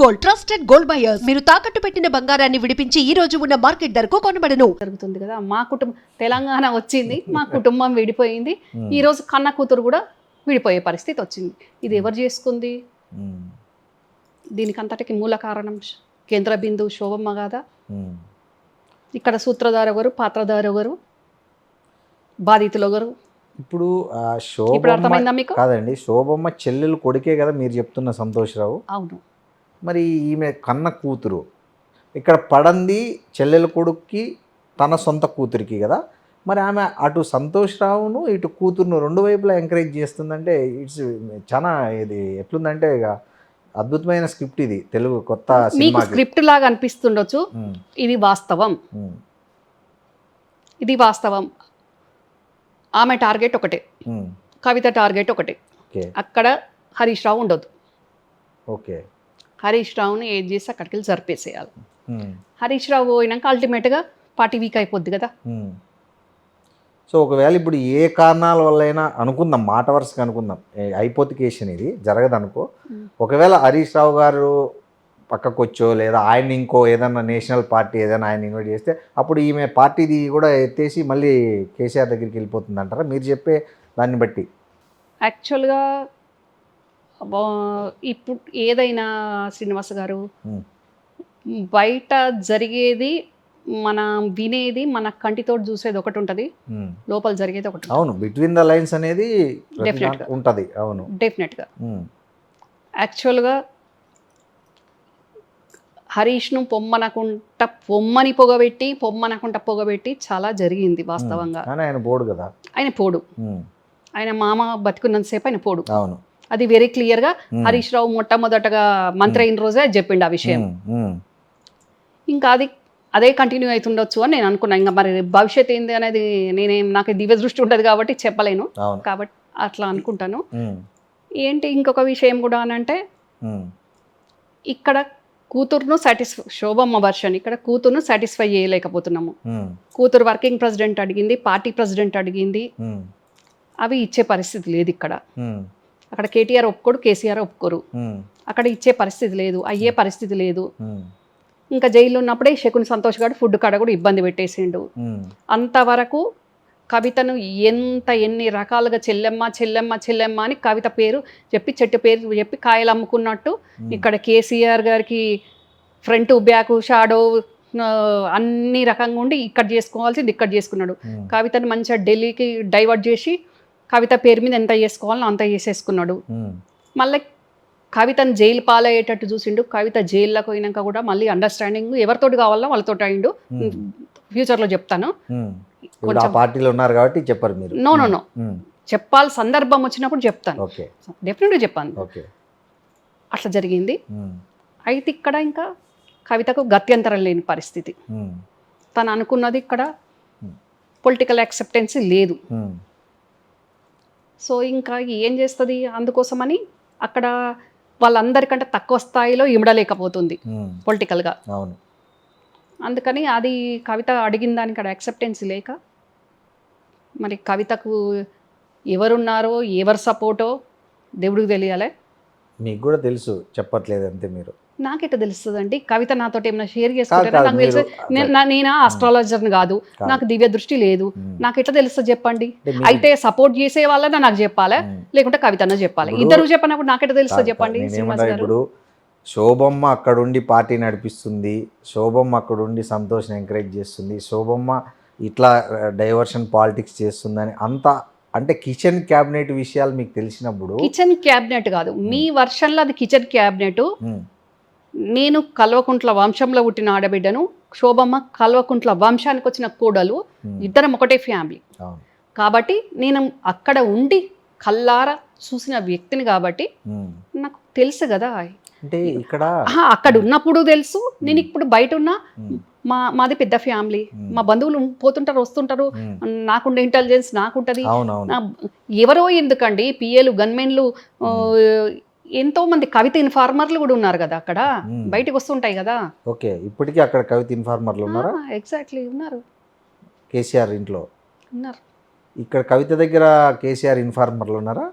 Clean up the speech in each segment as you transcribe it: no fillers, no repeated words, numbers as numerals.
Gold, trusted gold buyers. మీరు తాకట్టు పెట్టిన బంగారాన్ని విడిపించి ఈ రోజు ఉన్న మార్కెట్ ధరకు కొనబడను. జరుగుతుంది కదా. మా కుటుంబం తెలంగాణ వచ్చింది, మా కుటుంబం విడిపోయింది. ఈ రోజు కన్న కూతురు కూడా విడిపోయే పరిస్థితి వచ్చింది. ఇది ఎవరు చేసుకుంది? దీనికి అంతటికి మూల కారణం కేంద్ర బిందువు శోభమ్మ కాదా? ఇక్కడ సూత్రధారు ఎవరు, పాత్రధారు ఎవరు, బాధితులు ఎవరు? ఇప్పుడు ఇప్పుడు అర్థమైందా మీకు? కాదండి, శోభమ్మ చెల్లెలు కొడుకే కదా మీరు చెప్తున్న సంతోష్రావు. అవును. మరి ఈమె కన్న కూతురు ఇక్కడ పడంది చెల్లెల కొడుక్కి తన సొంత కూతురికి కదా. మరి ఆమె అటు సంతోష్రావును ఇటు కూతురును రెండు వైపులా ఎంకరేజ్ చేస్తుందంటే ఇట్స్ చాలా ఇది ఎట్లుందంటే ఇక అద్భుతమైన స్క్రిప్ట్ ఇది. తెలుగు కొత్త మీకు స్క్రిప్ట్ లాగా అనిపిస్తుండొచ్చు, ఇది వాస్తవం. ఇది వాస్తవం. ఆమె టార్గెట్ ఒకటే, కవిత టార్గెట్ ఒకటే. అక్కడ హరీష్ రావు ఉండొద్దు. ఓకే, హరీష్ రావుని ఏది చేసి అక్కడికి వెళ్ళి జరిపేసేయాలి. హరీష్ రావు పోయినాక అల్టిమేట్గా పార్టీ వీక్ అయిపోద్ది కదా. సో ఒకవేళ ఇప్పుడు ఏ కారణాల వల్ల అయినా అనుకుందాం, మాట వరుసగా అనుకుందాం, హైపోతికేషన్ ఇది జరగదు అనుకో. ఒకవేళ హరీష్ రావు గారు పక్కకు వచ్చో లేదా ఆయన ఇంకో ఏదైనా నేషనల్ పార్టీ ఏదైనా ఆయన ఇన్వైట్ చేస్తే అప్పుడు ఈమె పార్టీది కూడా ఎత్తేసి మళ్ళీ కేసీఆర్ దగ్గరికి వెళ్ళిపోతుంది అంటారా మీరు చెప్పే దాన్ని బట్టి? యాక్చువల్గా ఇప్పుడు ఏదైనా శ్రీనివాస్ గారు, బయట జరిగేది మనం వినేది మన కంటితో చూసేది ఒకటి ఉంటుంది, లోపల జరిగేది ఒకటి. అవును, బిట్వీన్ ద లైన్స్ అనేది ఉంటుంది. అవును, డెఫినెట్గా. యాక్చువల్గా హరీష్ను పొమ్మని పొగబెట్టి చాలా జరిగింది వాస్తవంగా. ఆయన పోడు కదా, ఆయన పోడు. ఆయన మామ బతికున్నంతసేపు ఆయన పోడు. అవును, అది వెరీ క్లియర్గా హరీష్ రావు మొట్టమొదటగా మంత్రి అయిన రోజే అది చెప్పిండు ఆ విషయం. ఇంకా అదే కంటిన్యూ అవుతుండొచ్చు అని నేను అనుకున్నాను. ఇంకా మరి భవిష్యత్ ఏంది అనేది నాకు దివ్య దృష్టి ఉంటుంది కాబట్టి చెప్పలేను, కాబట్టి అట్లా అనుకుంటాను. ఏంటి ఇంకొక విషయం కూడా అని అంటే, ఇక్కడ కూతురును శోభమ్మ వర్షన్ ఇక్కడ కూతురును సాటిస్ఫై చేయలేకపోతున్నాము. కూతురు వర్కింగ్ ప్రెసిడెంట్ అడిగింది, పార్టీ ప్రెసిడెంట్ అడిగింది, అవి ఇచ్చే పరిస్థితి లేదు ఇక్కడ. అక్కడ కేటీఆర్ ఒప్పుకోడు, కేసీఆర్ ఒప్పుకోరు. అక్కడ ఇచ్చే పరిస్థితి లేదు, అయ్యే పరిస్థితి లేదు. ఇంకా జైల్లో ఉన్నప్పుడే శకుని సంతోష్ గారు ఫుడ్ కాడ కూడా ఇబ్బంది పెట్టేసిండు. అంతవరకు కవితను ఎన్ని రకాలుగా చెల్లెమ్మ అని కవిత పేరు చెప్పి, చెట్టు పేరు చెప్పి కాయలు అమ్ముకున్నట్టు ఇక్కడ కేసీఆర్ గారికి ఫ్రంట్ బ్యాక్ షాడో అన్ని రకంగా ఉండి ఇక్కడ చేసుకోవాల్సింది ఇక్కడ చేసుకున్నాడు. కవితను మంచిగా ఢిల్లీకి డైవర్ట్ చేసి కవిత పేరు మీద ఎంత చేసుకోవాలో అంత చేసేసుకున్నాడు. మళ్ళీ కవితను జైలు పాలయ్యేటట్టు చూసిండు. కవిత జైల్లోకి పోయినాక కూడా మళ్ళీ అండర్స్టాండింగ్ ఎవరితోటి కావాలో వాళ్ళతోటి అయిండు. ఫ్యూచర్లో చెప్తాను. పార్టీలో ఉన్నారు కాబట్టి చెప్పారు మీరు. నో చెప్పాలి, సందర్భం వచ్చినప్పుడు చెప్తాను, డెఫినెట్గా చెప్పాను. అట్లా జరిగింది. అయితే ఇక్కడ ఇంకా కవితకు గత్యంతరం లేని పరిస్థితి. తను అనుకున్నది ఇక్కడ పొలిటికల్ యాక్సెప్టెన్సీ లేదు. సో ఇంకా ఏం చేస్తుంది? అందుకోసమని అక్కడ వాళ్ళందరికంటే తక్కువ స్థాయిలో ఇమడలేకపోతుంది పొలిటికల్గా. అందుకని అది కవిత అడిగిన దానికి అక్కడ యాక్సెప్టెన్సీ లేక, మరి కవితకు ఎవరున్నారో ఎవరు సపోర్టో దేవుడికి తెలియాలి. మీకు కూడా తెలుసు, చెప్పట్లేదు అంతే మీరు. నాకెట్లా తెలుస్తుంది అండి? కవిత నాతో ఏమైనా షేర్ చేసుకుంటే నాకు తెలుసు. నేను ఆస్ట్రాలజర్ని కాదు, నాకు దివ్య దృష్టి లేదు, నాకు ఎట్లా తెలుస్తుంది చెప్పండి? అయితే సపోర్ట్ చేసే వాళ్ళని నాకు చెప్పాలి, లేకుంటే కవితను చెప్పాలి. ఇద్దరు చెప్పినప్పుడు నాకెట్లా తెలుస్తుంది చెప్పండి? ఇప్పుడు శోభమ్మ అక్కడుండి పార్టీ నడిపిస్తుంది, శోభమ్మ అక్కడుండి సంతోష్ని ఎంకరేజ్ చేస్తుంది, శోభమ్మ ఇట్లా డైవర్షన్ పాలిటిక్స్ చేస్తుందని అంత అంటే కిచెన్ క్యాబినెట్ విషయాలు మీకు తెలిసినప్పుడు, కిచెన్ క్యాబినెట్ కాదు మీ వర్షన్లో అది కిచెన్ క్యాబినెట్. నేను కల్వకుంట్ల వంశంలో పుట్టిన ఆడబిడ్డను, శోభమ్మ కల్వకుంట్ల వంశానికి వచ్చిన కోడలు, ఇద్దరం ఒకటే ఫ్యామిలీ. కాబట్టి నేను అక్కడ ఉండి కల్లారా చూసిన వ్యక్తిని కాబట్టి నాకు తెలుసు కదా. అంటే ఇక్కడ అక్కడ ఉన్నప్పుడు తెలుసు, నేను ఇప్పుడు బయట ఉన్నా. మాది పెద్ద ఫ్యామిలీ, మా బంధువులు పోతుంటారు వస్తుంటారు, నాకుండే ఇంటెలిజెన్స్ నాకుంటుంది. ఎవరో ఎందుకండి, పిఏలు గన్మెన్లు ఎంతో మంది కవిత ఇన్ఫార్మర్లు కూడా ఉన్నారు కదా అక్కడ, బయటకు వస్తుంటాయి కదా. ఓకే, ఇప్పటికీ అక్కడ కవిత ఇన్ఫార్మర్లు ఉన్నారా? ఎగ్జాక్ట్లీ ఉన్నారు. కేసీఆర్ ఇంట్లో ఉన్నారు. ఇక్కడ కవిత దగ్గర కేసీఆర్ ఇన్ఫార్మర్లు ఉన్నారా?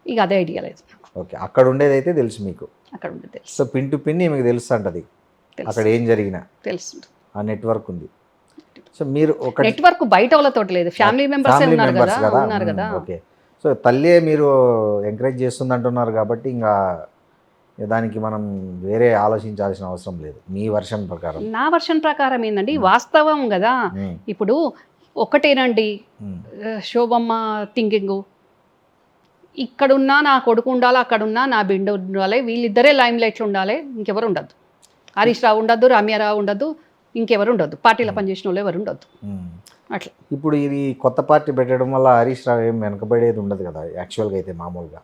ఇక అదే ఐడియా లేదు. ఓకే, అక్కడ ఉండేది అయితే తెలుసు మీకు. అక్కడ ఉండేది తెలుసు. సో పిన్ టు పిన్ మీకు తెలుసు అంటది అక్కడ ఏం జరిగినా, తెలుసు. ఆ నెట్వర్క్ ఉంది. సో మీరు ఒక నెట్వర్క్ బయట వాళ్ళతో లేదు, ఫ్యామిలీ మెంబర్స్ ఉన్నారు కదా, ఉన్నారు కదా. ఓకే, సో తల్లే మీరు ఎంకరేజ్ చేస్తుంది అంటున్నారు కాబట్టి ఇంకా దానికి మనం వేరే ఆలోచించాల్సిన అవసరం లేదు మీ వర్షన్ ప్రకారం. నా వర్షన్ ప్రకారం ఏంటండి, వాస్తవం కదా. ఇప్పుడు ఒకటేనండి శోభమ్మ థింకింగ్, ఇక్కడున్నా నా కొడుకు ఉండాలి, అక్కడున్నా నా బిడ్డ ఉండాలి, వీళ్ళిద్దరే లైమ్ లైట్లు ఉండాలి, ఇంకెవరు ఉండద్దు. హరీష్ రావు ఉండద్దు, రమ్యారావు ఉండద్దు, ఇంకెవరు ఉండొద్దు, పార్టీలో పనిచేసిన వాళ్ళు ఎవరు ఉండొద్దు. అట్లా ఇప్పుడు ఇది కొత్త పార్టీ పెట్టడం వల్ల హరీష్ రావు ఏం వెనకబడేది ఉండదు కదా యాక్చువల్గా అయితే మామూలుగా.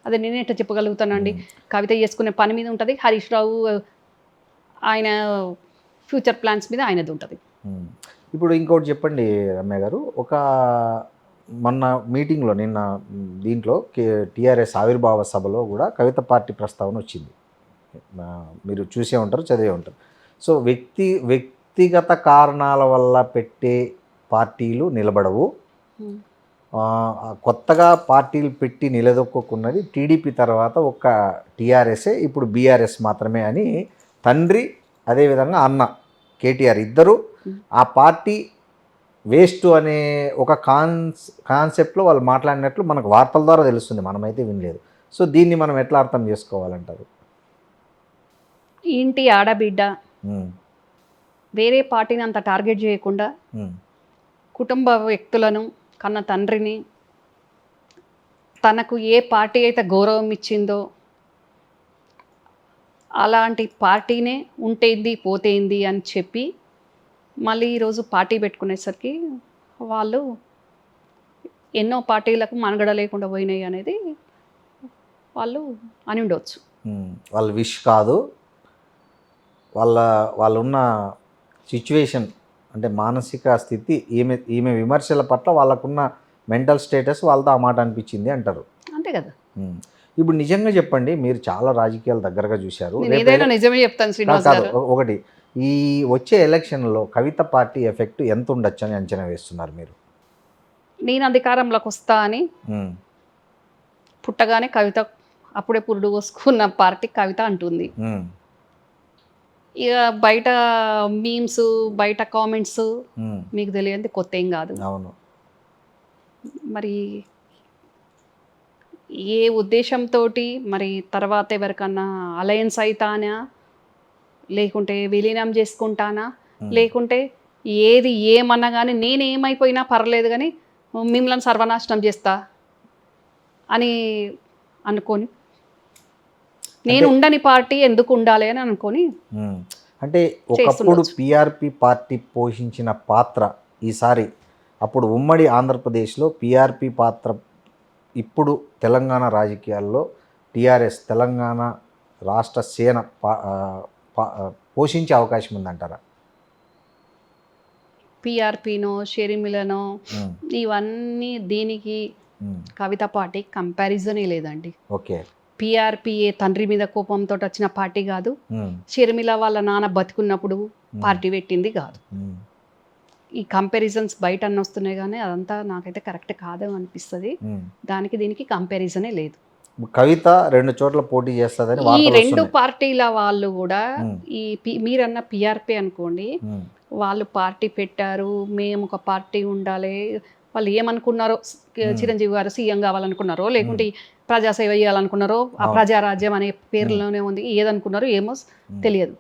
అదే నేను ఎట్లా చెప్పగలుగుతానండి, కవిత చేసుకునే పని మీద ఉంటుంది, హరీష్ రావు ఆయన ఫ్యూచర్ ప్లాన్స్ మీద ఆయనది ఉంటుంది. ఇప్పుడు ఇంకోటి చెప్పండి రమ్య గారు, ఒక మొన్న మీటింగ్లో నిన్న దీంట్లో టీఆర్ఎస్ ఆవిర్భావ సభలో కూడా కవిత పార్టీ ప్రస్తావన వచ్చింది. మీరు చూసే ఉంటారు, చదివే ఉంటారు. సో వ్యక్తిగత కారణాల వల్ల పెట్టే పార్టీలు నిలబడవు, కొత్తగా పార్టీలు పెట్టి నిలదొక్కున్నది టీడీపీ తర్వాత ఒక టీఆర్ఎస్ఏ, ఇప్పుడు బీఆర్ఎస్ మాత్రమే అని తండ్రి అదేవిధంగా అన్న కేటీఆర్ ఇద్దరు ఆ పార్టీ వేస్ట్ అనే ఒక కాన్సెప్ట్లో వాళ్ళు మాట్లాడినట్లు మనకు వార్తల ద్వారా తెలుస్తుంది, మనమైతే వినలేదు. సో దీన్ని మనం ఎట్లా అర్థం చేసుకోవాలంటారు? ఇంటి ఆడబిడ్డ వేరే పార్టీని అంత టార్గెట్ చేయకుండా కుటుంబ వ్యక్తులను, కన్న తండ్రిని, తనకు ఏ పార్టీ అయితే గౌరవం ఇచ్చిందో అలాంటి పార్టీనే ఉంటేంది పోతేంది అని చెప్పి మళ్ళీ ఈరోజు పార్టీ పెట్టుకునేసరికి వాళ్ళు ఎన్నో పార్టీలకు మనుగడ లేకుండా పోయినాయి అనేది వాళ్ళు అని ఉండవచ్చు. వాళ్ళ విష్ కాదు, వాళ్ళున్న సిచ్యువేషన్ అంటే మానసిక స్థితి, ఈమె విమర్శల పట్ల వాళ్ళకున్న మెంటల్ స్టేటస్ వాళ్ళతో ఆ మాట అనిపించింది అంటారు. అంతే కదా. ఇప్పుడు నిజంగా చెప్పండి, మీరు చాలా రాజకీయాలు దగ్గరగా చూశారు, ఏదైనా నిజమే చెప్తాను శ్రీనివాస్ గారు. ఒకటి ఈ వచ్చే ఎలక్షన్లో కవిత పార్టీ ఎఫెక్ట్ ఎంత ఉండొచ్చు అని అంచనా వేస్తున్నారు మీరు? నేను అధికారంలోకి వస్తా అని పుట్టగానే కవిత అప్పుడే పురుడు కోసుకున్న పార్టీ కవిత అంటుంది. ఇక బయట మీమ్స్, బయట కామెంట్స్ మీకు తెలియంది కొత్త ఏం కాదు. అవును. మరి ఏ ఉద్దేశంతో మరి తర్వాత ఎవరికన్నా అలయన్స్ అవుతానా, లేకుంటే విలీనం చేసుకుంటానా, లేకుంటే ఏది ఏమన్నా కానీ నేనేమైపోయినా పర్లేదు కానీ మిమ్మల్ని సర్వనాశనం చేస్తా అని అనుకొని, నేను ఉండని పార్టీ ఎందుకు ఉండాలి అని అనుకొని, అంటే ఒకప్పుడు పిఆర్పి పార్టీ పోషించిన పాత్ర ఈసారి, అప్పుడు ఉమ్మడి ఆంధ్రప్రదేశ్లో పిఆర్పి పాత్ర ఇప్పుడు తెలంగాణ రాజకీయాల్లో టీఆర్ఎస్ తెలంగాణ రాష్ట్ర సేన పోషించే అవకాశం ఉందంటారా? పిఆర్పినో షర్మిలనో ఇవన్నీ దీనికి కవిత పార్టీ కంపారిజనే లేదండి. ఓకే, పిఆర్పి ఏ తండ్రి మీద కోపంతో వచ్చిన పార్టీ కాదు, షర్మిల వాళ్ళ నాన్న బతుకున్నప్పుడు పార్టీ పెట్టింది కాదు. ఈ కంపారిజన్స్ బయట అన్న వస్తున్నాయి కానీ అదంతా నాకైతే కరెక్ట్ కాదు అనిపిస్తుంది. దానికి దీనికి కంపారిజనే లేదు. కవిత 2 చోట్ల పోటీ చేస్తుందని ఈ 2 పార్టీల వాళ్ళు కూడా ఈ మీరన్న పిఆర్పి అనుకోండి, వాళ్ళు పార్టీ పెట్టారు, మేము ఒక పార్టీ ఉండాలి, వాళ్ళు ఏమనుకున్నారో, చిరంజీవి గారు సీఎం కావాలనుకున్నారో, లేకుంటే ప్రజాసేవ చేయాలనుకున్నారో, ఆ ప్రజారాజ్యం అనే పేరులోనే ఉంది, ఏదనుకున్నారో ఏమో తెలియదు.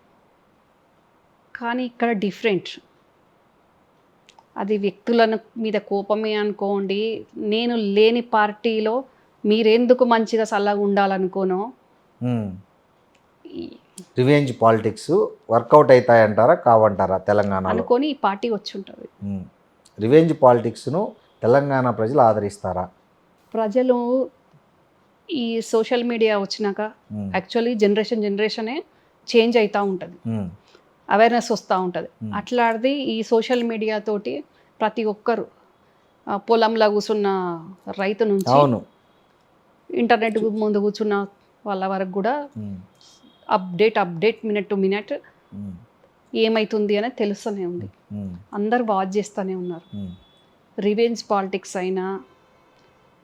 కానీ ఇక్కడ డిఫరెంట్, అది వ్యక్తులను మీద కోపమే అనుకోండి. నేను లేని పార్టీలో మీరెందుకు మంచిగా చల్లగా ఉండాలనుకోనో, రివెంజ్ పాలిటిక్స్ వర్కౌట్ అవుతాయంటారా కావంటారా తెలంగాణ అనుకొని ఈ పార్టీ వచ్చి ఉంటుంది. రివెంజ్ పాలిటిక్స్ను తెలంగాణ ప్రజలు ఆదరిస్తారా? ప్రజలు ఈ సోషల్ మీడియా వచ్చినాక యాక్చువల్లీ జనరేషనే చేంజ్ అవుతూ ఉంటుంది, అవేర్నెస్ వస్తూ ఉంటుంది. అట్లాంటిది ఈ సోషల్ మీడియా తోటి ప్రతి ఒక్కరు పొలంలో కూర్చున్న రైతు నుంచి ఇంటర్నెట్ ముందు కూర్చున్న వాళ్ళ వరకు కూడా అప్డేట్ మినిట్ టు మినిట్ ఏమవుతుంది అనేది తెలుస్తూనే ఉంది. అందరు వాచ్ చేస్తూనే ఉన్నారు. రివెంజ్ పాలిటిక్స్ అయినా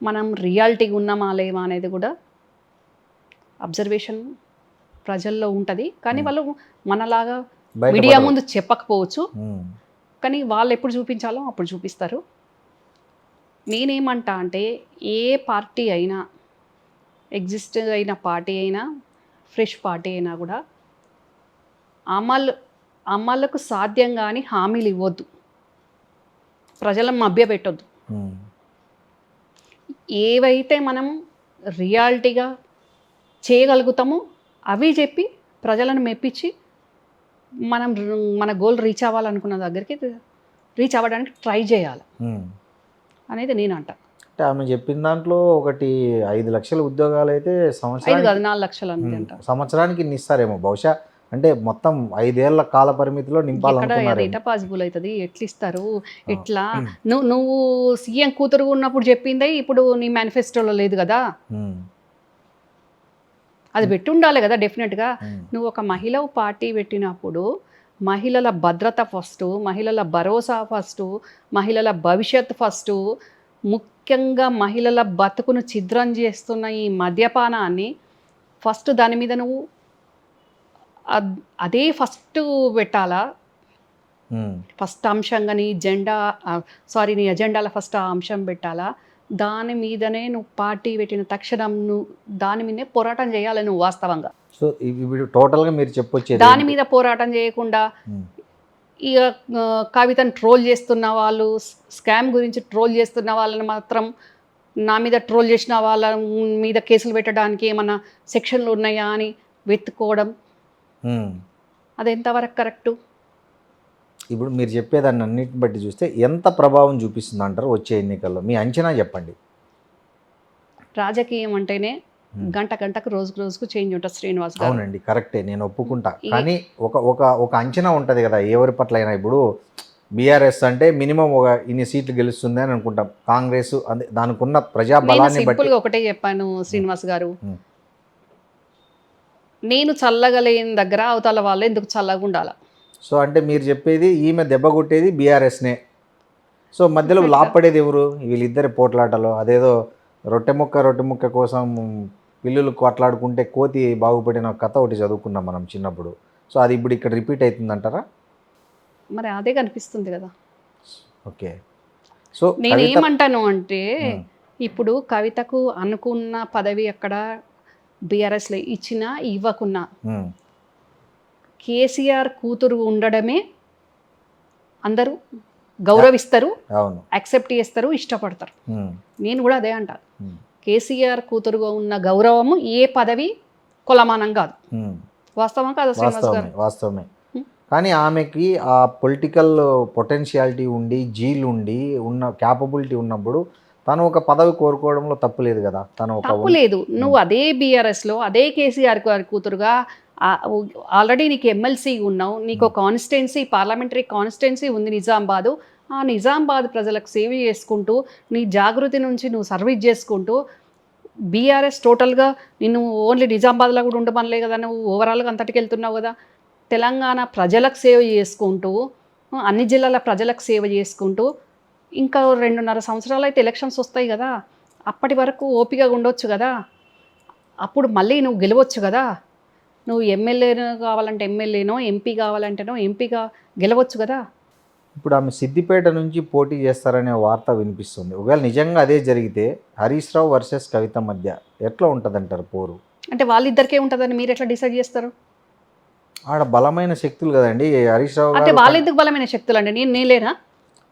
మనం రియాలిటీగా ఉన్నామా లేవా అనేది కూడా అబ్జర్వేషన్ ప్రజల్లో ఉంటుంది, కానీ వాళ్ళు మనలాగా బయట మీడియా పడరు. ముందు చెప్పకపోవచ్చు, ఉమ్, కానీ వాళ్ళు ఎప్పుడు చూపించాలో అప్పుడు చూపిస్తారు. నేనేమంటా అంటే ఏ పార్టీ అయినా, ఎగ్జిస్ట్ అయిన పార్టీ అయినా, ఫ్రెష్ పార్టీ అయినా కూడా అమలుకు సాధ్యం కానీ హామీలు ఇవ్వద్దు, ప్రజలను మభ్యపెట్టొద్దు. ఉమ్, ఏవైతే మనం రియాలిటీగా చేయగలుగుతామో అవి చెప్పి ప్రజలను మెప్పించి మనం మన గోల్ రీచ్ అవ్వాలనుకున్న దగ్గరికి రీచ్ అవ్వడానికి ట్రై చేయాలి ఉమ్. అనేది నేను అంట. అంటే ఆమె చెప్పిన దాంట్లో ఒకటి 5 లక్షల ఉద్యోగాలు అయితే 5 సంవత్సరానికి కాదు 4 లక్షలు అనేది అంట. సంవత్సరానికి ఇన్ని ఇస్తారేమో బహుశా. అంటే మొత్తం 5 ఏళ్ల కాల పరిమితిలో ఎక్కడ నింపాలనుకున్నారు. ఎట్లా పాసిబుల్ అవుతుంది, ఎట్లా ఇస్తారు, ఎట్లా నువ్వు సీఎం కూతురు ఉన్నప్పుడు చెప్పిందే ఇప్పుడు నీ మేనిఫెస్టోలో లేదు కదా, అది పెట్టి ఉండాలి కదా డెఫినెట్గా. నువ్వు ఒక మహిళ పార్టీ పెట్టినప్పుడు మహిళల భద్రత ఫస్ట్, మహిళల భరోసా ఫస్ట్, మహిళల భవిష్యత్ ఫస్ట్, ముఖ్యంగా మహిళల బతుకును ఛిద్రం చేస్తున్న ఈ మద్యపానాన్ని ఫస్ట్ దాని మీద నువ్వు అదే ఫస్ట్ పెట్టాలా, ఫస్ట్ అంశంగా నీ నీ ఎజెండాల ఫస్ట్ ఆ అంశం పెట్టాలా. దాని మీదనే నువ్వు పార్టీ పెట్టిన తక్షణం నువ్వు దాని మీదనే పోరాటం చేయాలి నువ్వు వాస్తవంగా. సో ఇప్పుడు టోటల్గా మీరు చెప్పొచ్చేది దాని మీద పోరాటం చేయకుండా ఇక కవితను ట్రోల్ చేస్తున్న వాళ్ళు, స్కామ్ గురించి ట్రోల్ చేస్తున్న వాళ్ళని మాత్రం నా మీద ట్రోల్ చేసిన వాళ్ళ మీద కేసులు పెట్టడానికి ఏమన్నా సెక్షన్లు ఉన్నాయా అని వెతుక్కోవడం, అది ఎంతవరకు కరెక్టు? ఇప్పుడు మీరు చెప్పేదాన్ని అన్నిటిని బట్టి చూస్తే ఎంత ప్రభావం చూపిస్తుంది అంటారు వచ్చే ఎన్నికల్లో? మీ అంచనా చెప్పండి. రాజకీయం అంటేనే గంటకు రోజుకు చేంజ్ ఉంటుంది శ్రీనివాస్ గారు. అవునండి, కరెక్టే, నేను ఒప్పుకుంటా. కానీ ఒక అంచనా ఉంటుంది కదా ఎవరి పట్ల అయినా. ఇప్పుడు బీఆర్ఎస్ అంటే మినిమం ఒక ఇన్ని సీట్లు గెలుస్తుంది అని అనుకుంటాం. కాంగ్రెస్ దానికి ఉన్న ప్రజాబలాన్ని బట్టి సింపుల్గా ఒకటే చెప్పాను శ్రీనివాస్ గారు, నేను చల్లగా లేని దగ్గర అవతల వాళ్ళు ఎందుకు చల్లగా ఉండాలి? సో అంటే మీరు చెప్పేది ఈమె దెబ్బ కొట్టేది బీఆర్ఎస్నే, సో మధ్యలో లాభపడేది ఎవరు? వీళ్ళిద్దరి పోట్లాటలో అదేదో రొట్టె ముక్క కోసం పిల్లులు కొట్లాడుకుంటే కోతి బాగుపడిన కథ ఒకటి చదువుకున్నాం మనం చిన్నప్పుడు. సో అది ఇప్పుడు ఇక్కడ రిపీట్ అవుతుందంటారా? మరి అదే కనిపిస్తుంది కదా. ఓకే, సో నేనేమంటాను అంటే ఇప్పుడు కవితకు అనుకున్న పదవి అక్కడ బీఆర్ఎస్లో ఇచ్చినా ఇవ్వకున్నా కేసీఆర్ కూతురు ఉండడమే అందరూ గౌరవిస్తారు, యాక్సెప్ట్ చేస్తారు, ఇష్టపడతారు. నేను కూడా అదే అంటాను, కేసీఆర్ కూతురుగా ఉన్న గౌరవము ఏ పదవి కొలమానం కాదు. వాస్తవం కాదు శ్రీనివాస్ గారు? వాస్తవమే. కానీ ఆమెకి ఆ పొలిటికల్ పొటెన్షియాలిటీ ఉండి జీల్ ఉండి ఉన్న క్యాపబిలిటీ ఉన్నప్పుడు తను ఒక పదవి కోరుకోవడంలో తప్పు లేదు కదా. తప్పు లేదు. నువ్వు అదే బీఆర్ఎస్లో అదే కేసీఆర్ గారి కూతురుగా ఆల్రెడీ నీకు ఎమ్మెల్సీ ఉన్నావు, నీకు కాన్స్టిట్యున్సీ పార్లమెంటరీ కాన్స్టిట్యున్సీ ఉంది నిజామాబాదు. ఆ నిజామాబాద్ ప్రజలకు సేవ చేసుకుంటూ నీ జాగృతి నుంచి నువ్వు సర్వీస్ చేసుకుంటూ బీఆర్ఎస్ టోటల్గా నిన్ను ఓన్లీ నిజామాబాద్లో కూడా ఉండమనలే కదా, నువ్వు ఓవరాల్గా అంతటికి వెళ్తున్నావు కదా. తెలంగాణ ప్రజలకు సేవ చేసుకుంటూ అన్ని జిల్లాల ప్రజలకు సేవ చేసుకుంటూ ఇంకా 2.5 సంవత్సరాలు అయితే ఎలక్షన్స్ వస్తాయి కదా, అప్పటి వరకు ఓపికగా ఉండొచ్చు కదా. అప్పుడు మళ్ళీ నువ్వు గెలవచ్చు కదా. నువ్వు ఎమ్మెల్యేను కావాలంటే ఎమ్మెల్యేనో, ఎంపీ కావాలంటేనో ఎంపీగా గెలవచ్చు కదా. ఇప్పుడు ఆమె సిద్దిపేట నుంచి పోటీ చేస్తారనే వార్త వినిపిస్తుంది. ఒకవేళ నిజంగా అదే జరిగితే హరీష్ రావు వర్సెస్ కవిత మధ్య ఎట్లా ఉంటుందంటారు పోరు? అంటే వాళ్ళిద్దరికే ఉంటుందని మీరు ఎట్లా డిసైడ్ చేస్తారు? ఆడ బలమైన శక్తులు కదండి హరీష్ రావు. అంటే వాళ్ళెందుకు బలమైన శక్తులు అండి? నేను లేనా?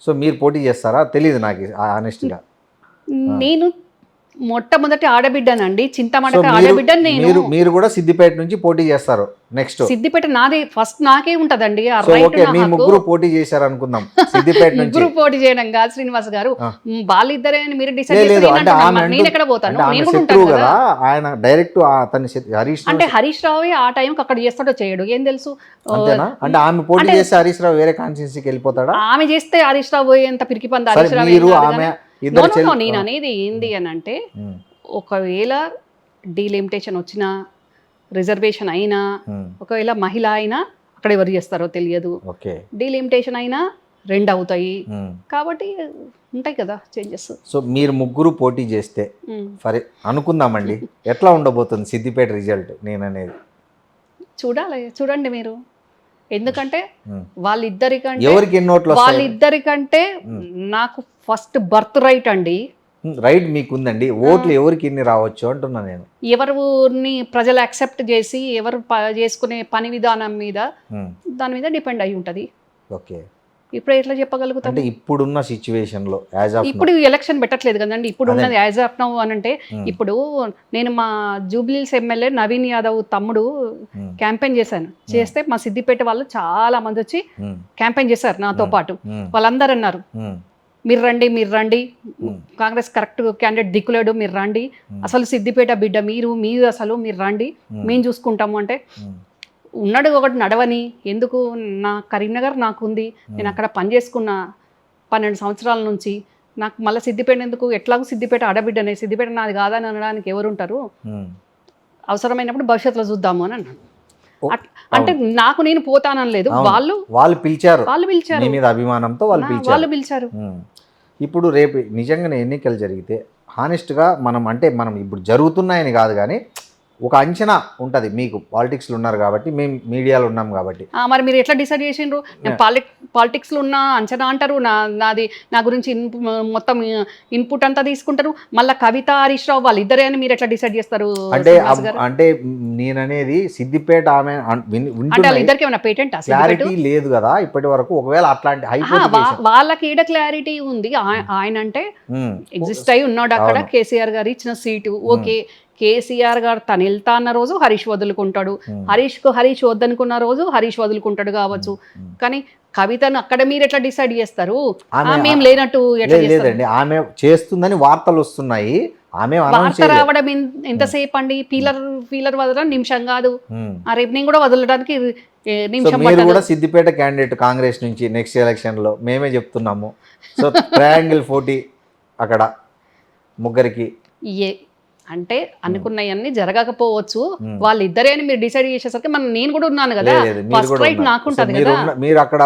సో మీరు పోటీ చేస్తారా? తెలియదు నాకు ఆనెస్ట్గా. నేను మొట్టమొదటి ఆడబిడ్డనండి, చింతమడక ఆడబిడ్డ నేను. మీరు కూడా సిద్దిపేట నుంచి పోటీ చేస్తారు నెక్స్ట్? సిద్దిపేట నాదే ఫస్ట్, నాకే ఉంటదండి ఆ సో రైట్. ఓకే, మీ ముగ్గురు పోటీ చేశారు అనుకుందాం సిద్దిపేట నుంచి. ముగ్గురు పోటీ చేయడం కాదు శ్రీనివాస్ గారు, వాళ్ళిద్దరే అని మీరు డిసైడ్ లేదు. చేస్తే అంటే ఆమె నేను ఎక్కడ పోతాను? నేను కూడా శత్రువు ఉంటాను కదా కదా. ఆయన డైరెక్ట్ హరీష్ అంటే హరీష్ రావు ఆ టైంకి అక్కడ చేస్తాడో చేయడు ఏం తెలుసు. అంతేనా? అంటే ఆమె పోటీ చేస్తే హరీష్ రావు వేరే కాన్స్టిట్యున్సీకి వెళ్ళిపోతాడా? ఆమె చేస్తే హరీష్ రావు పోయేంత పిరికి పంది హరీష్ రావు. నేను అనేది ఏంది అని అంటే, ఒకవేళ డీలిమిటేషన్ వచ్చినా, రిజర్వేషన్ అయినా, ఒకవేళ మహిళ అయినా అక్కడ ఎవరు చేస్తారో తెలియదు, డీలిమిటేషన్ అయినా రెండు అవుతాయి. కాబట్టి ఉంటాయి కదా చేంజెస్. సో మీరు ముగ్గురు పోటీ చేస్తే ఫర్ అనుకుందామండి ఎట్లా ఉండబోతుంది సిద్దిపేట రిజల్ట్ నేను అనేది చూడండి మీరు. ఎందుకంటే వాళ్ళిద్దరికంటే ఎవరికి ఎన్ని ఓట్లు వస్తాయి? వాళ్ళిద్దరికంటే నాకు ఫస్ట్ బర్త్ రైట్ అండి. రైట్ మీకు ఉందండి, ఓట్లు ఎవరికి ఎన్ని రావచ్చు అంటున్నా నేను. ఎవరిని ప్రజలు యాక్సెప్ట్ చేసి ఎవరు చేసుకునే పని విధానం మీద దాని మీద డిపెండ్ అయి ఉంటది. ఓకే, ఇప్పుడు ఎట్లా చెప్పగలుగుతాం? అంటే ఇప్పుడున్న సిచ్యువేషన్ లో ఇప్పుడు ఎలక్షన్ పెట్టట్లేదు కదండి. ఇప్పుడు ఉన్నది యాజ్ ఆఫ్ నౌ అని అంటే, ఇప్పుడు నేను మా జూబ్లీస్ ఎమ్మెల్యే నవీన్ యాదవ్ తమ్ముడు క్యాంపెయిన్ చేస్తే మా సిద్దిపేట వాళ్ళు చాలా మంది వచ్చి క్యాంపెయిన్ చేశారు నాతో పాటు. వాళ్ళందరూ అన్నారు మీరు రండి, కాంగ్రెస్ కరెక్ట్ క్యాండిడేట్ దిక్కులేడు, మీరు రండి, అసలు సిద్దిపేట బిడ్డ మీరు అసలు మీరు రండి, మేము చూసుకుంటాము. అంటే ఉన్నాడు ఒకటి నడవని, ఎందుకు నా కరీంనగర్ నాకు ఉంది, నేను అక్కడ పని చేసుకున్న 12 సంవత్సరాల నుంచి, నాకు మళ్ళీ సిద్దిపేట ఎందుకు, ఎట్లాగో సిద్దిపేట ఆడబిడ్డనే, సిద్దిపేట నాది కాదని అనడానికి ఎవరుంటారు, అవసరమైనప్పుడు భవిష్యత్తులో చూద్దాము అని అన్నాను. అంటే నాకు నేను పోతానని లేదు, వాళ్ళు పిలిచారు మీ మీద అభిమానంతో వాళ్ళు పిలిచారు. ఇప్పుడు రేపు నిజంగానే ఎన్నికలు జరిగితే హానెస్ట్గా మనం ఇప్పుడు జరుగుతున్నాయని కాదు కానీ ఒక అంచనా ఉంటుంది మీకు, పాలిటిక్స్లో ఉన్నారు కాబట్టి, మేము మీడియాలో ఉన్నాం కాబట్టి. మరి మీరు ఎట్లా డిసైడ్ చేసిండ్రు? నేను పాలిటిక్స్లో ఉన్న అంచనా అంటారు, నా గురించి మొత్తం ఇన్పుట్ అంతా తీసుకుంటారు, మళ్ళీ కవిత హరీష్ రావు వాళ్ళు ఇద్దరే అని మీరు ఎట్లా డిసైడ్ చేస్తారు? అంటే నేననేది సిద్దిపేట ఆమె ఇద్దరికి ఏమైనా పేటెంట్ క్లారిటీ లేదు కదా ఇప్పటి వరకు. ఒకవేళ అట్లాంటి వాళ్ళకి ఈడ క్లారిటీ ఉంది, ఆయన అంటే ఎగ్జిస్ట్ అయి ఉన్నాడు అక్కడ, కేసీఆర్ గారు ఇచ్చిన సీటు. ఓకే, కేసీఆర్ గారు తను వెళ్తా అన్న రోజు హరీష్ వదులుకుంటాడు, హరీష్ వద్దనుకున్న రోజు హరీష్ వదులుకుంటాడు కావచ్చు. కానీ కవితను అక్కడ మీరు ఎట్లా డిసైడ్ చేస్తారు? ఆమె లేనట్టు లేదండి, ఆమె చేస్తుందని వార్తలు వస్తున్నాయి. ఆమె వార్త రావడం ఎంతసేపు అండి? ఫీలర్ వదలడం నిమిషం కాదు, రేపు నేను కూడా వదలడానికి నిమిషం. మీరు కూడా సిద్దిపేట క్యాండిడేట్ కాంగ్రెస్ నుంచి నెక్స్ట్ ఎలక్షన్ లో మేమే చెప్తున్నాము. సో ట్రయాంగిల్ 40 అక్కడ ముగ్గురికి అంటే అనుకున్నవన్నీ జరగకపోవచ్చు, వాళ్ళిద్దరే అని మీరు డిసైడ్ చేసేసరికి నేను కూడా ఉన్నాను కదా, ఫస్ట్ రైట్ నాకుంటది కదా. మీరు అక్కడ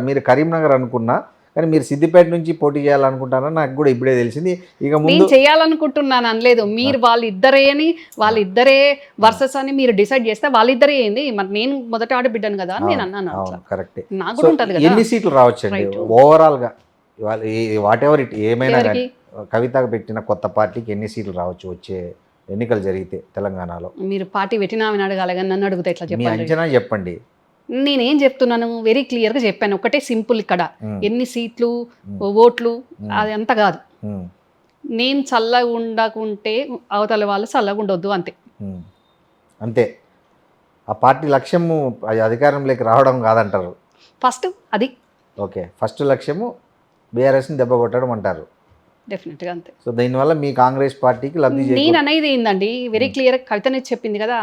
మీరు కరీంనగర్ అనుకున్నా కానీ మీరు సిద్దిపేట నుంచి పోటీ చేయాలనుకుంటారని నాకు కూడా ఇప్పుడే తెలిసింది. ఇక నేను చేయాలనుకుంటున్నాను అనలేదు, మీరు వాళ్ళిద్దరే వర్సెస్ అని మీరు డిసైడ్ చేస్తే వాళ్ళిద్దరే ఏంది, మరి నేను మొదట ఆడబిడ్డాను కదా అని నేను అన్నాను. కరెక్టే, నాకు కూడా ఉంటది కదా. ఎన్ని సీట్లు రావచ్చండి ఓవరాల్ గా వాట్ ఎవర్ ఇట్ ఏమైనా కానీ కవితకు పెట్టిన కొత్త పార్టీకి ఎన్ని సీట్లు రావచ్చు వచ్చే ఎన్నికలు జరిగితే తెలంగాణలో? మీరు పార్టీ పెట్టినా అడగాలి కానీ నన్ను అడిగితే ఎట్లా చెప్పండి? అంచనా చెప్పండి. నేనేం చెప్తున్నాను వెరీ క్లియర్గా చెప్పాను, ఒకటే సింపుల్, ఇక్కడ ఎన్ని సీట్లు ఓట్లు అది అంత కాదు, నేను చల్లగా ఉండకుంటే అవతల వాళ్ళు చల్లగా ఉండొద్దు అంతే. అంతే, ఆ పార్టీ లక్ష్యము అధికారంలోకి రావడం కాదంటారు ఫస్ట్ అది. ఓకే, ఫస్ట్ లక్ష్యము బీఆర్ఎస్ని దెబ్బ కొట్టడం అంటారు. డెఫినెట్గా అంతే. సో దీనివల్ల మీ కాంగ్రెస్ పార్టీకి లబ్ధి. నేను అనేది ఏందండి వెరీ క్లియర్, కవితనే చెప్పింది కదా,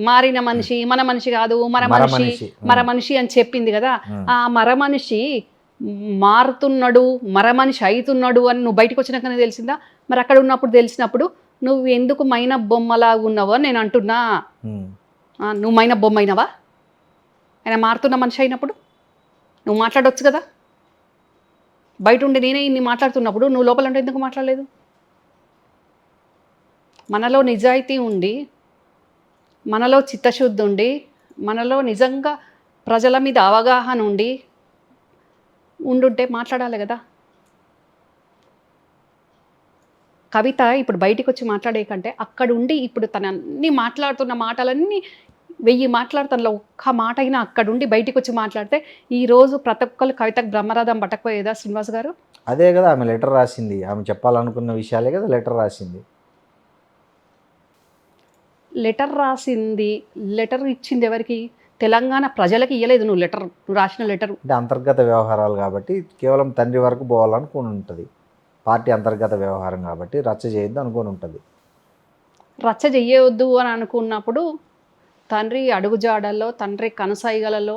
మారిన మనిషి మన మనిషి కాదు మర మనిషి అని చెప్పింది కదా. ఆ మర మనిషి మారుతున్నాడు, మర మనిషి అవుతున్నాడు అని నువ్వు బయటకు వచ్చినాకనే తెలిసిందా? మరి అక్కడ ఉన్నప్పుడు తెలిసినప్పుడు నువ్వు ఎందుకు మైన బొమ్మలాగా ఉన్నావో నేను అంటున్నా. నువ్వు మైన బొమ్మ అయినవా? ఆయన మారుతున్న మనిషి అయినప్పుడు నువ్వు మాట్లాడవచ్చు కదా. బయట ఉండి నేనే ఇన్ని మాట్లాడుతున్నప్పుడు నువ్వు లోపల ఉంటే ఎందుకు మాట్లాడలేదు? మనలో నిజాయితీ ఉండి, మనలో చిత్తశుద్ధి ఉండి, మనలో నిజంగా ప్రజల మీద అవగాహన ఉండుంటే మాట్లాడాలి కదా. కవిత ఇప్పుడు బయటికి వచ్చి మాట్లాడే కంటే అక్కడ ఉండి ఇప్పుడు తన అన్ని మాట్లాడుతున్న మాటలన్నీ 1000 మాట్లాడుతాను, ఒక్క మాట అయినా అక్కడుండి బయటికి వచ్చి మాట్లాడితే ఈరోజు ప్రతి ఒక్కరు కవితకు బ్రహ్మరథం పట్టకపోయేదా శ్రీనివాస్ గారు? అదే కదా ఆమె లెటర్ రాసింది, ఆమె చెప్పాలనుకున్న విషయాలే కదా లెటర్ రాసింది. లెటర్ ఇచ్చింది ఎవరికి? తెలంగాణ ప్రజలకి ఇవ్వలేదు. నువ్వు రాసిన లెటర్ అంటే అంతర్గత వ్యవహారాలు కాబట్టి కేవలం తండ్రి వరకు పోవాలనుకుని ఉంటుంది. పార్టీ అంతర్గత వ్యవహారం కాబట్టి రచ్చ చేయొద్దు అనుకుని ఉంటుంది. రచ్చ చెయ్యొద్దు అని అనుకున్నప్పుడు తండ్రి అడుగుజాడల్లో, తండ్రి కనసాయిగలలో,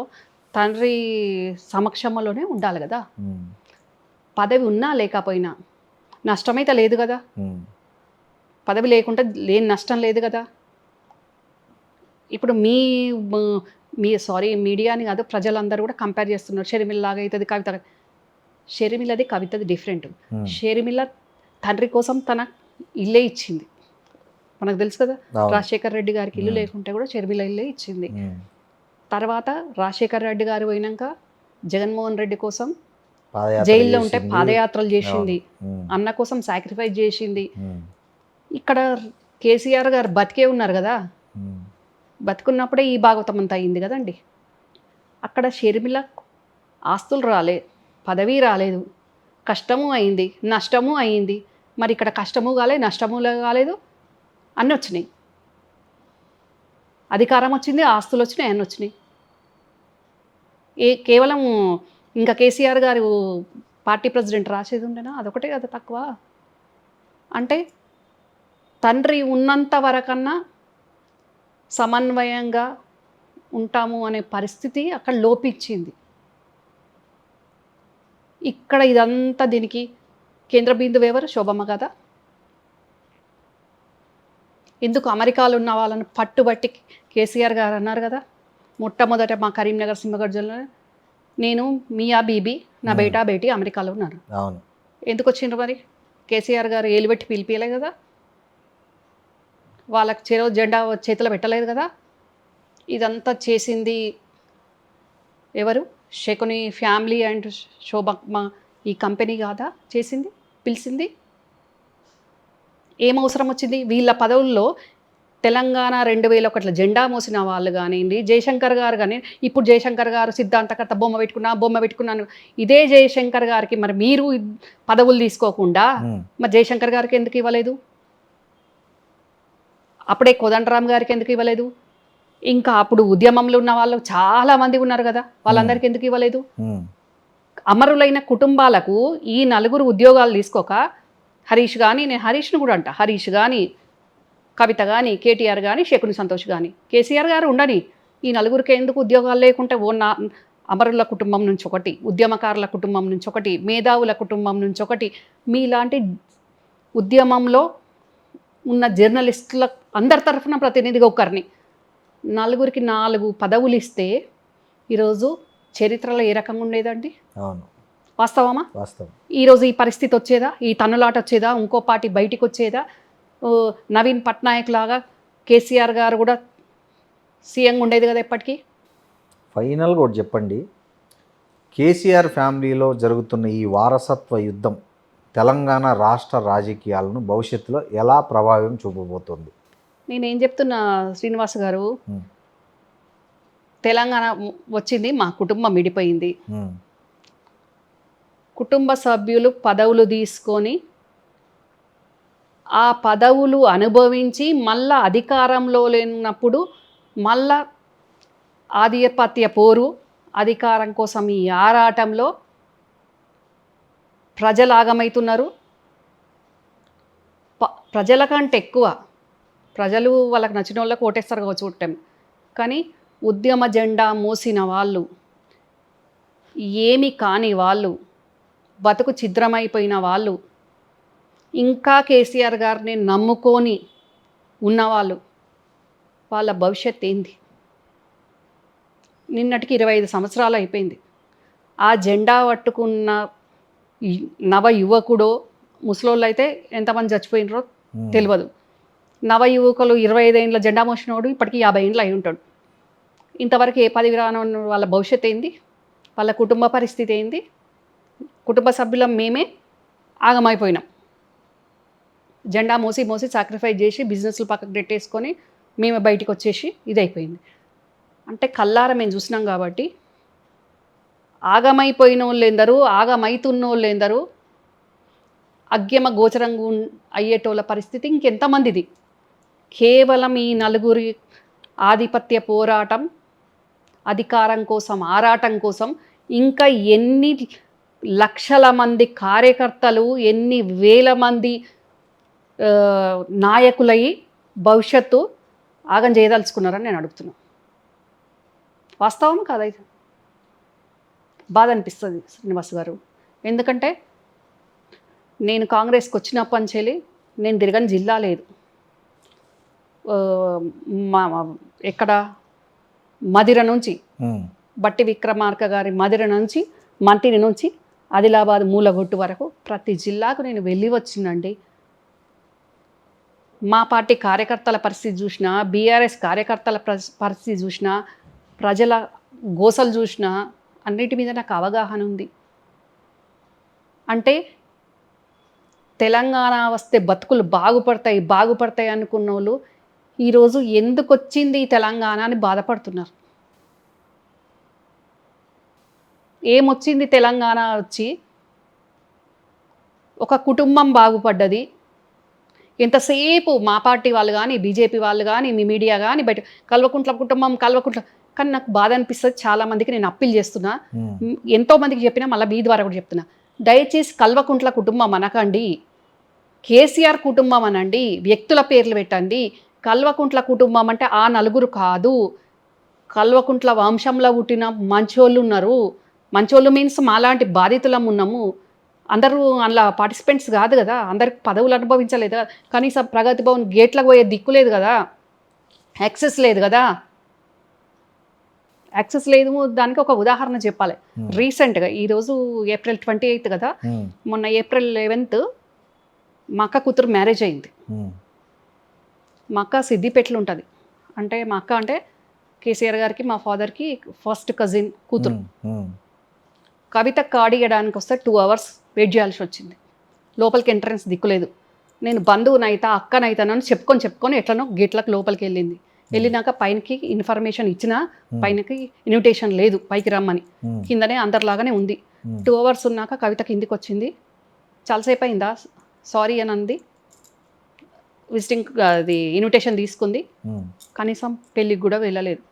తండ్రి సమక్షంలోనే ఉండాలి కదా. పదవి ఉన్నా లేకపోయినా నష్టమైతే లేదు కదా. పదవి లేకుంటే లేని నష్టం లేదు కదా. ఇప్పుడు మీడియాని కాదు ప్రజలందరూ కూడా కంపేర్ చేస్తున్నారు, షర్మిల లాగా అవుతుంది కవిత. షర్మిలది కవితది డిఫరెంట్. ఉమ్, షర్మిల తండ్రి కోసం తన ఇల్లే ఇచ్చింది, మనకు తెలుసు కదా. అవును. రాజశేఖర్ రెడ్డి గారికి ఇల్లు లేకుంటే కూడా షర్మిల ఇల్లే ఇచ్చింది. ఉమ్, తర్వాత రాజశేఖర్ రెడ్డి గారు పోయినాక జగన్మోహన్ రెడ్డి కోసం పాదయాత్ర జైల్లో ఉంటే చేసింది. పాదయాత్రలు చేసింది, ఉమ్, అన్న కోసం సాక్రిఫైస్ చేసింది. ఉమ్, ఇక్కడ కేసీఆర్ గారు బతికే ఉన్నారు కదా, ఉమ్, బతుకున్నప్పుడే ఈ భాగవతం అంతా అయింది కదండి. అక్కడ షర్మిల ఆస్తులు రాలే, పదవి రాలేదు, కష్టము అయింది, నష్టము అయింది. మరి ఇక్కడ కష్టము కాలే, నష్టము కాలేదు, అన్నీ వచ్చినాయి. అధికారం వచ్చింది, ఆస్తులు వచ్చినాయి, అన్నీ వచ్చినాయి. కేవలం ఇంకా కేసీఆర్ గారు పార్టీ ప్రెసిడెంట్ రాసేది ఉండేనా, అదొకటే కదా తక్కువ. అంటే తండ్రి ఉన్నంత వరకన్నా సమన్వయంగా ఉంటాము అనే పరిస్థితి అక్కడ లోపించింది. ఇక్కడ ఇదంతా దీనికి కేంద్ర బిందువు ఎవరు? శోభమ్మ కదా. ఎందుకు అమెరికాలో ఉన్న వాళ్ళని పట్టుబట్టి కేసీఆర్ గారు అన్నారు కదా, మొట్టమొదట మా కరీంనగర్ సింహగఢ్ జిల్లాలో నేను మియా బీబీ నా బేటా బేటీ అమెరికాలో ఉన్నారు. అవును. ఎందుకు వచ్చిండ్రు మరి? కేసీఆర్ గారు ఏలుబెట్టి పిలిపియలే కదా, వాళ్ళకి చెరో జెండా చేతిలో పెట్టలేదు కదా. ఇదంతా చేసింది ఎవరు? శకుని ఫ్యామిలీ అండ్ శోభమ్మ ఈ కంపెనీ కాదా చేసింది, పిలిచింది? ఏం అవసరం వచ్చింది? వీళ్ళ పదవుల్లో తెలంగాణ 2001 జెండా మోసిన వాళ్ళు కానివ్వండి, జయశంకర్ గారు కానీ, ఇప్పుడు జయశంకర్ గారు సిద్ధాంతకర్త బొమ్మ పెట్టుకున్నాను, ఇదే జయశంకర్ గారికి మరి మీరు పదవులు తీసుకోకుండా మరి జయశంకర్ గారికి ఎందుకు ఇవ్వలేదు? అప్పుడే కోదండరామ్ గారికి ఎందుకు ఇవ్వలేదు? ఇంకా అప్పుడు ఉద్యమంలో ఉన్న వాళ్ళు చాలామంది ఉన్నారు కదా, వాళ్ళందరికీ ఎందుకు ఇవ్వలేదు? అమరులైన కుటుంబాలకు ఈ 4 ఉద్యోగాలు తీసుకోక హరీష్ కానీ, నేను హరీష్ను కూడా అంట, హరీష్ కానీ, కవిత కానీ, కేటీఆర్ కానీ, శకుని సంతోష్ కానీ, కేసీఆర్ గారు ఉండని, ఈ 4కి ఎందుకు ఉద్యోగాలు లేకుంటే అమరుల కుటుంబం నుంచి ఒకటి, ఉద్యమకారుల కుటుంబం నుంచి ఒకటి, మేధావుల కుటుంబం నుంచి ఒకటి, మీలాంటి ఉద్యమంలో ఉన్న జర్నలిస్టుల అందరి తరఫున ప్రతినిధిగా ఒకరిని 4కి 4 పదవులు ఇస్తే ఈరోజు చరిత్రలో ఏ రకంగా ఉండేదండి? అవును, వాస్తవమా? వాస్తవం. ఈరోజు ఈ పరిస్థితి వచ్చేదా? ఈ తన్నులాట వచ్చేదా? ఇంకో పార్టీ బయటికి వచ్చేదా? నవీన్ పట్నాయక్ లాగా కేసీఆర్ గారు కూడా సీఎం ఉండేది కదా ఎప్పటికీ. ఫైనల్గా ఒకటి చెప్పండి, కేసీఆర్ ఫ్యామిలీలో జరుగుతున్న ఈ వారసత్వ యుద్ధం తెలంగాణ రాష్ట్ర రాజకీయాలను భవిష్యత్తులో ఎలా ప్రభావం చూపబోతుంది? నేనేం చెప్తున్నా శ్రీనివాస్ గారు, తెలంగాణ వచ్చింది, మా కుటుంబం విడిపోయింది, కుటుంబ సభ్యులు పదవులు తీసుకొని ఆ పదవులు అనుభవించి మళ్ళా అధికారంలో లేనప్పుడు మళ్ళా ఆధిపత్య పోరు, అధికారం కోసం ఈ ఆరాటంలో ప్రజలు ఆగమవుతున్నారు. ప్రజల కంటే ఎక్కువ ప్రజలు వాళ్ళకి నచ్చిన వాళ్ళకి ఓటేస్తారు కావచ్చు ఓటమి, కానీ ఉద్యమ జెండా మోసిన వాళ్ళు, ఏమి కాని వాళ్ళు, బతుకు ఛిద్రమైపోయిన వాళ్ళు, ఇంకా కేసీఆర్ గారిని నమ్ముకొని ఉన్నవాళ్ళు, వాళ్ళ భవిష్యత్ ఏంది? నిన్నటికి 25 సంవత్సరాలు అయిపోయింది. ఆ జెండా పట్టుకున్న నవ యువకుడో, ముసలోళ్ళు అయితే ఎంతమంది చచ్చిపోయినరో తెలియదు. నవ యువకులు 25 ఏళ్ళ జెండా మోసినోడు ఇప్పటికీ 50 ఏళ్ళు అయి ఉంటాడు. ఇంతవరకు ఏ పదవి రానున్న వాళ్ళ భవిష్యత్ ఏంది? వాళ్ళ కుటుంబ పరిస్థితి ఏంది? కుటుంబ సభ్యులం మేమే ఆగమైపోయినాం. జెండా మోసి మోసి సాక్రిఫైస్ చేసి బిజినెస్లు పక్కకు పెట్టేసుకొని మేమే బయటికి వచ్చేసి ఇదైపోయింది. అంటే కల్లారా మేము చూసినాం కాబట్టి ఆగమైపోయిన వాళ్ళు ఎందరు, ఆగమైతున్న వాళ్ళు ఎందరు, అగ్యమ గోచరంగా అయ్యేటోళ్ళ పరిస్థితి ఇంకెంతమందిది? కేవలం ఈ 4 ఆధిపత్య పోరాటం, అధికారం కోసం, ఆరాటం కోసం ఇంకా ఎన్ని లక్షల మంది కార్యకర్తలు, ఎన్ని వేల మంది నాయకులై భవిష్యత్తు ఆగం చేయదలుచుకున్నారని నేను అడుగుతున్నాను. వాస్తవం కాదైతే బాధ అనిపిస్తుంది శ్రీనివాస్ గారు. ఎందుకంటే నేను కాంగ్రెస్కి వచ్చినప్పటి నుంచి నేను తిరగని జిల్లా లేదు. ఎక్కడ మదిర నుంచి బట్టి విక్రమార్క గారి మదిర నుంచి, మంత్రి నుంచి ఆదిలాబాద్ మూలగొట్టు వరకు ప్రతి జిల్లాకు నేను వెళ్ళి వచ్చిందండి. మా పార్టీ కార్యకర్తల పరిస్థితి చూసినా, బీఆర్ఎస్ కార్యకర్తల పరిస్థితి చూసినా, ప్రజల గోసలు చూసినా అన్నిటి మీద నాకు అవగాహన ఉంది. అంటే తెలంగాణ వస్తే బతుకులు బాగుపడతాయి అనుకున్న వాళ్ళు ఈరోజు ఎందుకు వచ్చింది ఈ తెలంగాణ అని బాధపడుతున్నారు. ఏమొచ్చింది తెలంగాణ వచ్చి? ఒక కుటుంబం బాగుపడ్డది. ఎంతసేపు మా పార్టీ వాళ్ళు కానీ, బీజేపీ వాళ్ళు కానీ, మీ మీడియా కానీ బయట కల్వకుంట్ల కుటుంబం కానీ నాకు బాధ అనిపిస్తుంది. చాలామందికి నేను అప్పీల్ చేస్తున్నా, ఎంతోమందికి చెప్పినా, మళ్ళీ మీ ద్వారా కూడా చెప్తున్నా, దయచేసి కల్వకుంట్ల కుటుంబం అనకండి, కేసీఆర్ కుటుంబం అనండి, వ్యక్తుల పేర్లు పెట్టండి. కల్వకుంట్ల కుటుంబం అంటే ఆ నలుగురు కాదు, కల్వకుంట్ల వంశంలో పుట్టిన మంచోళ్ళు ఉన్నారు. మంచోళ్ళు మీన్స్ మాలాంటి బాధితులం ఉన్నాము. అందరూ అందులో పార్టిసిపెంట్స్ కాదు కదా, అందరికి పదవులు అనుభవించలేదు కదా, కనీసం ప్రగతి భవన్ గేట్లకు పోయే దిక్కు లేదు కదా, యాక్సెస్ లేదు కదా. యాక్సెస్ లేదు. దానికి ఒక ఉదాహరణ చెప్పాలి. రీసెంట్గా ఈరోజు ఏప్రిల్ 28 కదా, మొన్న ఏప్రిల్ 11 మా అక్క కూతురు మ్యారేజ్ అయింది. మా అక్క సిద్దిపేటలో ఉంటుంది. అంటే మా అక్క అంటే కేసీఆర్ గారికి మా ఫాదర్కి ఫస్ట్ కజిన్ కూతురు. కవిత కార్డు ఇవ్వడానికి వస్తే 2 hours వెయిట్ చేయాల్సి వచ్చింది. లోపలికి ఎంట్రన్స్ దిక్కులేదు. నేను బంధువునైతా అక్కనైతానని చెప్పుకొని ఎట్లనో గేట్లకు లోపలికి వెళ్ళింది. వెళ్ళినాక పైనకి ఇన్ఫర్మేషన్ ఇచ్చినా పైనకి ఇన్విటేషన్ లేదు పైకి రమ్మని, కిందనే అందరిలాగానే ఉంది. 2 hours ఉన్నాక కవిత కిందికి వచ్చింది. చాలాసేపు అయిందా, సారీ అని అంది. విజిటింగ్ అది ఇన్విటేషన్ తీసుకుంది. కనీసం పెళ్ళికి కూడా వెళ్ళలేదు.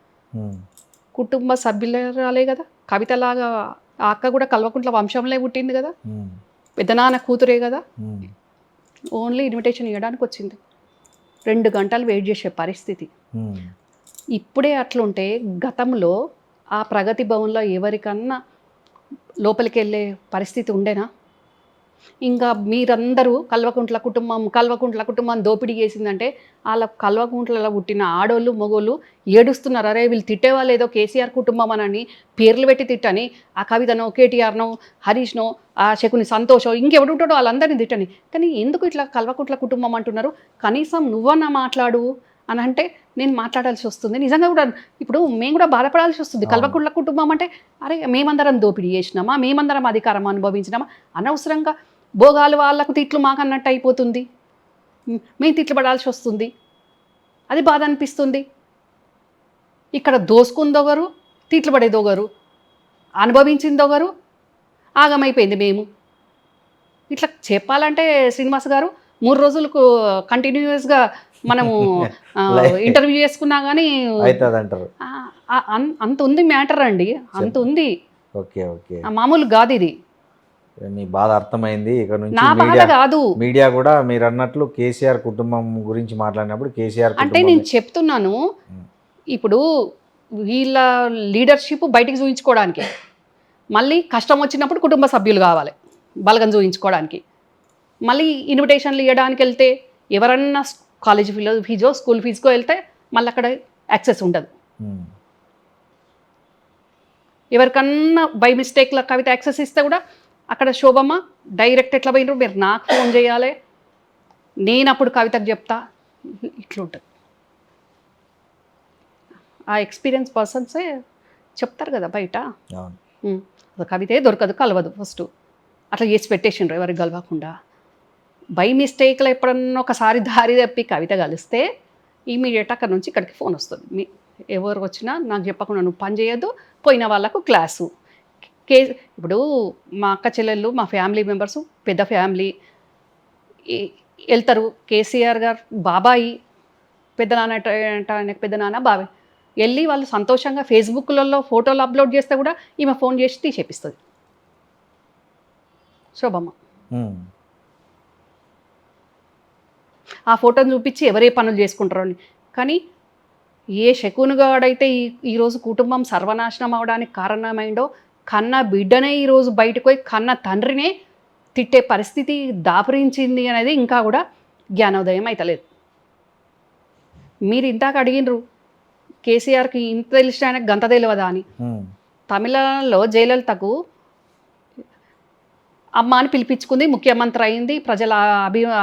కుటుంబ సభ్యులే రాలే కదా. కవితలాగా ఆ అక్క కూడా కల్వకుంట్ల వంశంలో పుట్టింది కదా, పెద్దనాన్న కూతురే కదా. ఓన్లీ ఇన్విటేషన్ ఇవ్వడానికి వచ్చింది. 2 గంటలు వెయిట్ చేసే పరిస్థితి. ఇప్పుడే అట్లుంటే గతంలో ఆ ప్రగతి భవన్లో ఎవరికన్నా లోపలికి వెళ్ళే పరిస్థితి ఉండేనా? ఇంకా మీరందరూ కల్వకుంట్ల కుటుంబం దోపిడీ చేసిందంటే వాళ్ళ కల్వకుంట్లలో పుట్టిన ఆడోళ్ళు మగోళ్ళు ఏడుస్తున్నారు. అరే వీళ్ళు తిట్టేవాళ్ళు ఏదో కేసీఆర్ కుటుంబం అని పేర్లు పెట్టి తిట్టని, ఆ కవితనో కేటీఆర్నో హరీష్నో ఆ శకుని సంతోషో ఇంకెవడు ఉంటాడో వాళ్ళందరినీ తిట్టని. కానీ ఎందుకు ఇట్లా కల్వకుంట్ల కుటుంబం అంటున్నారు? కనీసం నువ్వన్నా మాట్లాడు అని అంటే నేను మాట్లాడాల్సి వస్తుంది. నిజంగా కూడా ఇప్పుడు మేము కూడా బాధపడాల్సి వస్తుంది. కల్వకుంట్ల కుటుంబం అంటే అరే మేమందరం దోపిడీ చేసినామా, మేమందరం అధికారం అనుభవించినామా, అనవసరంగా భోగాలు వాళ్ళకు తిట్లు మాకు అన్నట్టు అయిపోతుంది. మేము తిట్లు పడాల్సి వస్తుంది. అది బాధ అనిపిస్తుంది. ఇక్కడ దోసుకుందొగరు, తిట్లు పడేదొగరు, అనుభవించిందొగరు, ఆగమైపోయింది మేము. ఇట్లా చెప్పాలంటే శ్రీనివాస్ గారు 3 రోజులకు కంటిన్యూస్గా మనము ఇంటర్వ్యూ చేసుకున్నా కానీ అంత ఉంది మ్యాటర్ అండి, అంత ఉంది. మామూలు కాదు ఇది. మీ బాధ అర్థమైంది. ఇక నా నుంచి బాధ కాదు. మీడియా కూడా మీరు అన్నట్లు కేసీఆర్ కుటుంబం గురించి మాట్లాడినప్పుడు కేసీఆర్ అంటే నేను చెప్తున్నాను, ఇప్పుడు వీళ్ళ లీడర్షిప్ బయటికి చూపించుకోవడానికి, మళ్ళీ కష్టం వచ్చినప్పుడు కుటుంబ సభ్యులు కావాలి బలగం చూపించుకోవడానికి. మళ్ళీ ఇన్విటేషన్లు ఇవ్వడానికి వెళ్తే ఎవరన్నా కాలేజ్ ఫీజో స్కూల్ ఫీజుకో వెళ్తే మళ్ళీ అక్కడ యాక్సెస్ ఉండదు. ఎవరికన్నా బై మిస్టేక్లో కవిత యాక్సెస్ ఇస్తే కూడా అక్కడ శోభమ్మ డైరెక్ట్ ఎట్లా పోయినారు, మీరు నాకు ఫోన్ చేయాలి, నేను అప్పుడు కవితకు చెప్తా, ఇట్లుంటుంది. ఆ ఎక్స్పీరియన్స్ పర్సన్సే చెప్తారు కదా బయట. కవితే దొరకదు, కలవదు. ఫస్ట్ అట్లా చేసి పెట్టేసిండ్రు ఎవరికి కలవకుండా. బై మిస్టేక్లో ఎప్పుడన్నా ఒకసారి దారి తప్పి కవిత కలిస్తే ఇమీడియట్ అక్కడ నుంచి ఇక్కడికి ఫోన్ వస్తుంది. ఎవరు వచ్చినా నాకు చెప్పకుండా నువ్వు పని చేయొద్దు, పోయిన వాళ్ళకు క్లాసు. ఇప్పుడు మా అక్క చెల్లెళ్ళు, మా ఫ్యామిలీ మెంబర్స్, పెద్ద ఫ్యామిలీ వెళ్తారు. కేసీఆర్ గారు బాబాయి, పెద్దనాన్న బాబాయ్ వెళ్ళి వాళ్ళు సంతోషంగా ఫేస్బుక్లలో ఫోటోలు అప్లోడ్ చేస్తే కూడా ఈమె ఫోన్ చేసి తీసేపిస్తుంది శోభమ్మ. ఆ ఫోటోని చూపించి ఎవరే పనులు చేసుకుంటారో అని. కానీ ఏ శకునుగాడైతే ఈరోజు కుటుంబం సర్వనాశనం అవడానికి కారణమైందో, కన్న బిడ్డనే ఈరోజు బయటకు పోయి కన్న తండ్రినే తిట్టే పరిస్థితి దాపురించింది అనేది ఇంకా కూడా జ్ఞానోదయం అవుతలేదు. మీరు ఇందాక అడిగినరు కేసీఆర్కి ఇంత తెలిసిన ఆయనకు గంత తెలియదా అని. తమిళలో జయలలితకు అమ్మ అని పిలిపించుకుంది, ముఖ్యమంత్రి అయింది, ప్రజల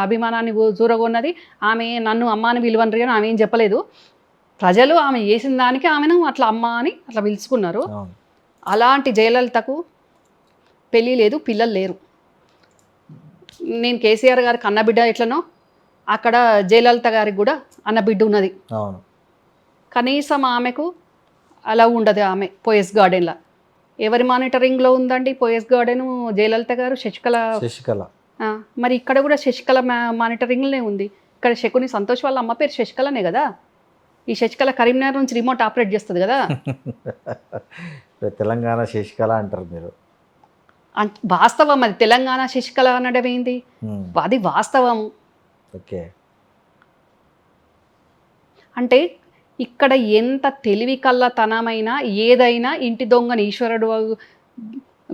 అభిమానాన్ని చూరగొన్నది. ఆమె నన్ను అమ్మ అని పిలువనరి అని ఆమె ఏం చెప్పలేదు. ప్రజలు ఆమె చేసిన దానికి ఆమెను అట్లా అమ్మ అని అట్లా పిలుచుకున్నారు. అవును. అలాంటి జయలలితకు పెళ్ళి లేదు, పిల్లలు లేరు. నేను కేసీఆర్ గారికి అన్నబిడ్డ ఎట్లనో అక్కడ జయలలిత గారికి కూడా అన్నబిడ్డ ఉన్నది. అవును. కనీసం ఆమెకు అలా ఉండదు. ఆమె పోయస్ గార్డెన్లో ఎవరి మానిటరింగ్లో ఉందండి? పోయస్ గార్డెన్ జయలలిత గారు, శశికళ. మరి ఇక్కడ కూడా శశికళ మానిటరింగ్లోనే ఉంది. ఇక్కడ శకుని సంతోష్ వాళ్ళ అమ్మ పేరు శశికళనే కదా. ఈ శశికళ కరీంనగర్ నుంచి రిమోట్ ఆపరేట్ చేస్తుంది కదా. తెలంగాణ శశికళ అంటారు మీరు. వాస్తవం అది. తెలంగాణ శశికళ అనడం ఏంది? అది వాస్తవం. ఓకే. అంటే ఇక్కడ ఎంత తెలివి కళ్ళతనమైనా ఏదైనా ఇంటి దొంగని ఈశ్వరుడు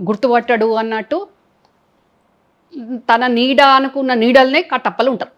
గుర్తుపట్టడు అన్నట్టు తన నీడ అనుకున్న నీడల్నే కట్టప్పలు ఉంటారు.